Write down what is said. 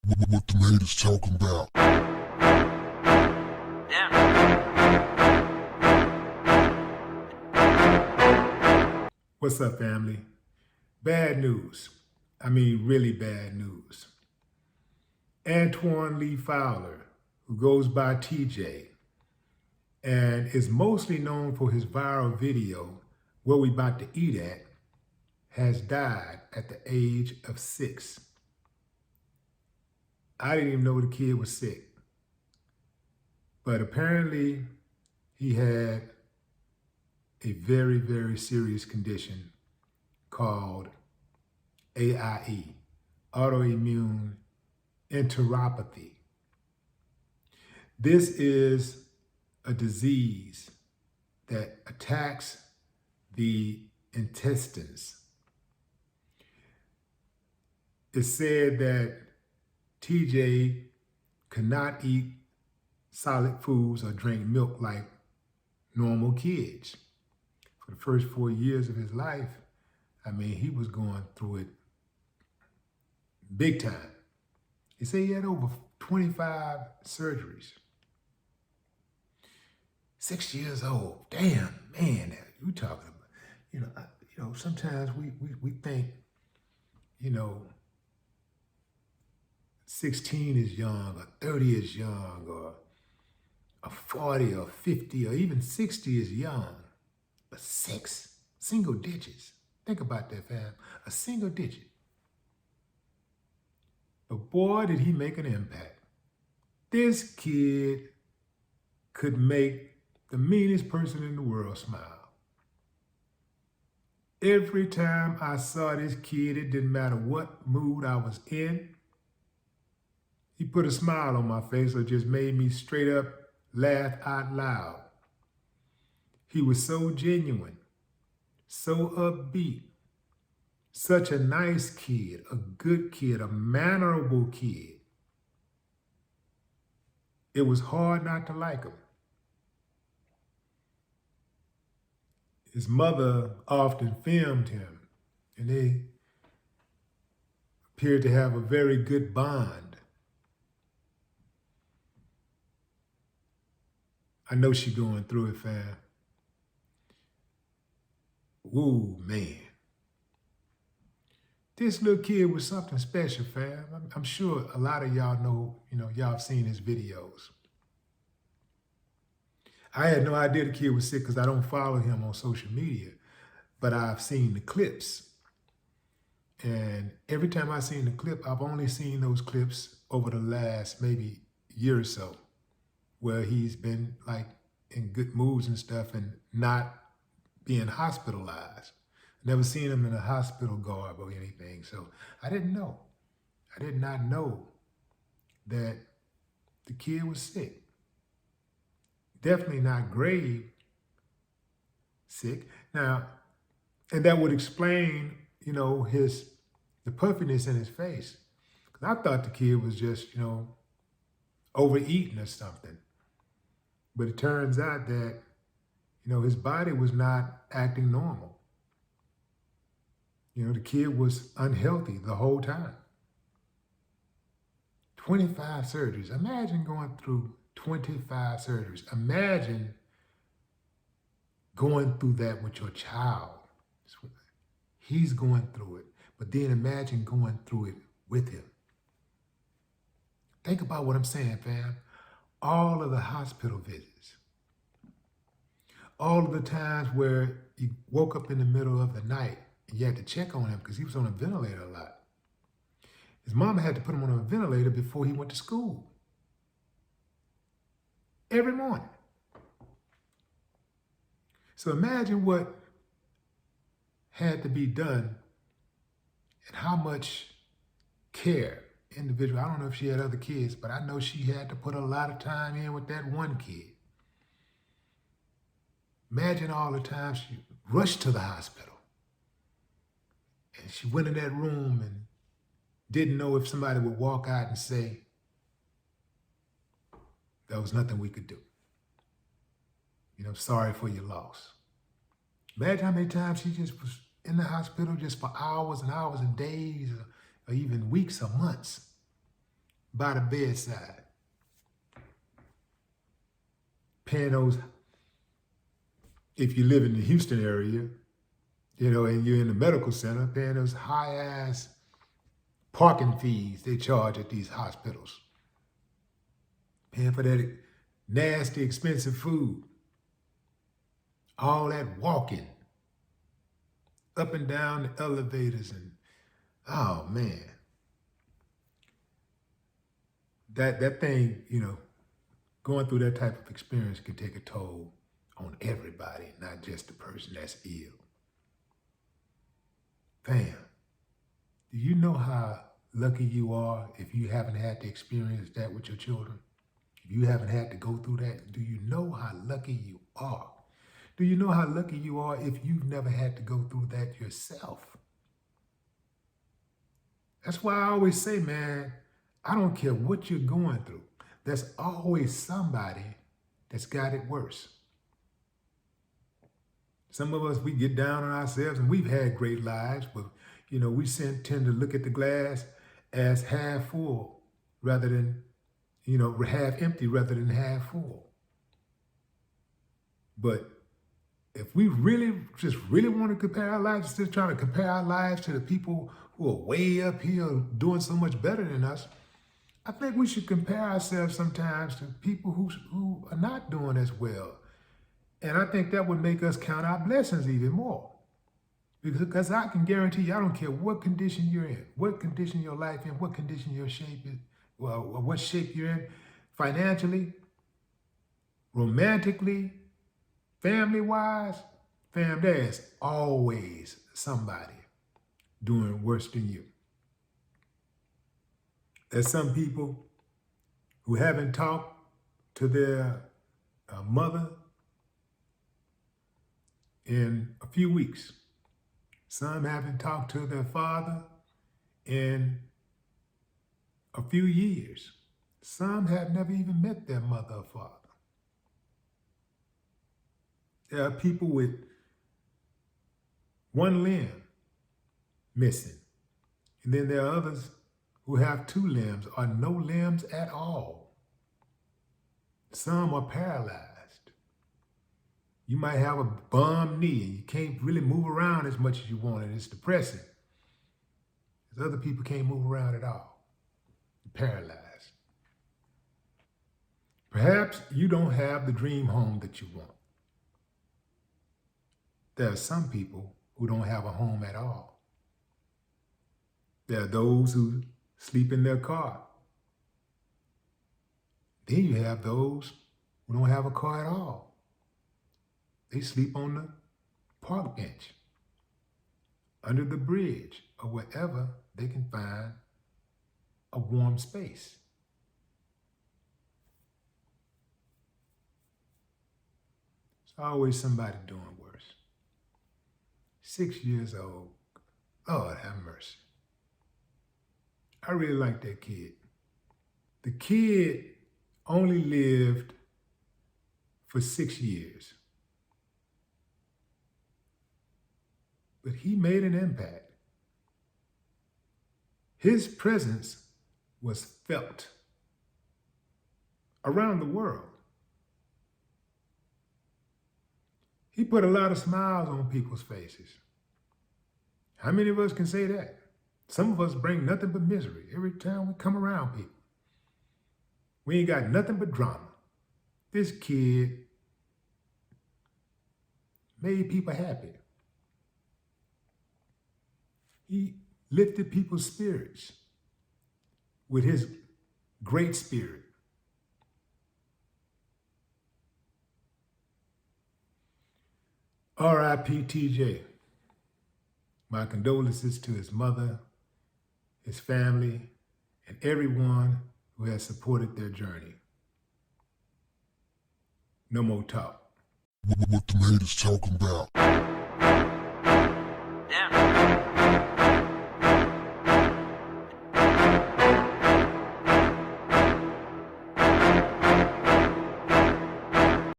What the haters talking about? What's up, family? Bad news. I mean, really bad news. Antwain Fowler, who goes by TJ, and is mostly known for his viral video, What We About to Eat At, has died at the age of 6. I didn't even know the kid was sick. But apparently, he had a very, very serious condition called AIE, autoimmune enteropathy. This is a disease that attacks the intestines. It's said that TJ could not eat solid foods or drink milk like normal kids. For the first 4 years of his life, I mean, he was going through it big time. He said he had over 25 surgeries. 6 years old. Damn, man, you talking about, sometimes we think, 16 is young, or 30 is young, or 40 or 50 or even 60 is young. But 6, single digits. Think about that, fam. A single digit. But boy, did he make an impact. This kid could make the meanest person in the world smile. Every time I saw this kid, it didn't matter what mood I was in, he put a smile on my face or just made me straight up laugh out loud. He was so genuine, so upbeat, such a nice kid, a good kid, a mannerable kid. It was hard not to like him. His mother often filmed him, and they appeared to have a very good bond. I know she's going through it, fam. Ooh, man. This little kid was something special, fam. I'm sure a lot of y'all know, y'all have seen his videos. I had no idea the kid was sick because I don't follow him on social media, but I've seen the clips. And every time I've seen the clip, I've only seen those clips over the last maybe year or so, where he's been like in good moods and stuff and not being hospitalized. Never seen him in a hospital garb or anything. So I didn't know. I did not know that the kid was sick. Definitely not grave sick. Now, and that would explain, the puffiness in his face. Because I thought the kid was just, overeating or something. But it turns out that, his body was not acting normal. The kid was unhealthy the whole time. 25 surgeries. Imagine going through 25 surgeries. Imagine going through that with your child. He's going through it. But then imagine going through it with him. Think about what I'm saying, fam. All of the hospital visits. All of the times where you woke up in the middle of the night and you had to check on him because he was on a ventilator a lot. His mama had to put him on a ventilator before he went to school. Every morning. So imagine what had to be done and how much care individual. I don't know if she had other kids, but I know she had to put a lot of time in with that one kid. Imagine all the times she rushed to the hospital and she went in that room and didn't know if somebody would walk out and say, there was nothing we could do. Sorry for your loss. Imagine how many times she just was in the hospital just for hours and hours and days or even weeks or months. by the bedside, paying those, if you live in the Houston area, and you're in the medical center, paying those high-ass parking fees they charge at these hospitals, paying for that nasty, expensive food, all that walking up and down the elevators, and oh man, that thing, going through that type of experience can take a toll on everybody, not just the person that's ill. Fam, do you know how lucky you are if you haven't had to experience that with your children? If you haven't had to go through that, do you know how lucky you are? Do you know how lucky you are if you've never had to go through that yourself? That's why I always say, man, I don't care what you're going through. There's always somebody that's got it worse. Some of us, we get down on ourselves, and we've had great lives, but we tend to look at the glass as half full rather than, half empty rather than half full. But if we really want to compare our lives, still trying to compare our lives to the people who are way up here doing so much better than us, I think we should compare ourselves sometimes to people who are not doing as well. And I think that would make us count our blessings even more. Because I can guarantee you, I don't care what condition you're in, what condition your life in, what condition your shape is, well, what shape you're in, financially, romantically, family-wise, fam, there's always somebody doing worse than you. There's some people who haven't talked to their mother in a few weeks. Some haven't talked to their father in a few years. Some have never even met their mother or father. There are people with one limb missing. And then there are others who have 2 limbs or no limbs at all. Some are paralyzed. You might have a bum knee and you can't really move around as much as you want, and it's depressing. There's other people can't move around at all. You're paralyzed. Perhaps you don't have the dream home that you want. There are some people who don't have a home at all. There are those who sleep in their car. Then you have those who don't have a car at all. They sleep on the park bench, under the bridge, or wherever they can find a warm space. There's always somebody doing worse. 6 years old, Lord have mercy. I really like that kid. The kid only lived for 6 years. But he made an impact. His presence was felt around the world. He put a lot of smiles on people's faces. How many of us can say that? Some of us bring nothing but misery every time we come around people. We ain't got nothing but drama. This kid made people happy. He lifted people's spirits with his great spirit. R.I.P. TJ. My condolences to his mother, his family, and everyone who has supported their journey. No more talk. What the haters talking about?